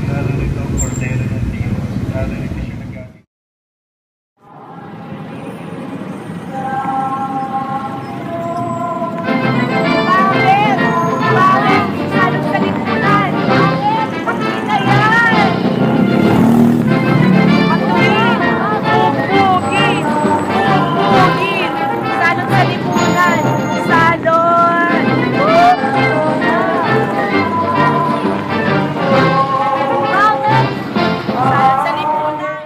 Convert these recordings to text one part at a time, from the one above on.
Narito ang kordero ng Diyos. Narito siya nagaling. Bakit? Bakit? Salot sa lipunan! Bakit? Bakit na yan? Patuloy! Bubugin! Bubugin! Salot sa lipunan! Salot! Bakit? Salot sa lipunan!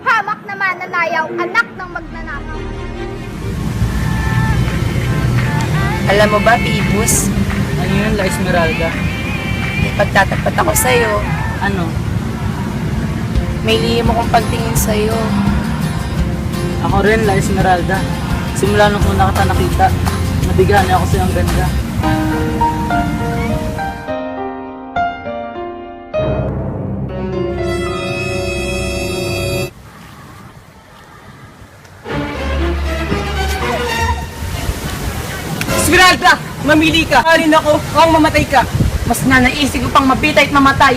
Hamak na mananayaw, anak ng magnanakaw. Alam mo ba, Pibus, Ano yun, La Esmeralda? may pagtatapat ako sa'yo. Ano? May lihim akong pagtingin sa'yo. Ako rin, La Esmeralda. Simula nung una kita nakita, nabigyan niya ako sa'yo ang ganda. Esmeralda, mamili ka. Mahalin ako o ang mamatay ka. Mas na naisip ko pang mabitay at mamatay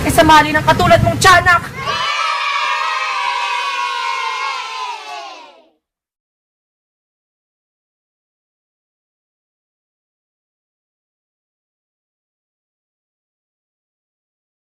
kaysa mahalin ng katulad mong tiyanak.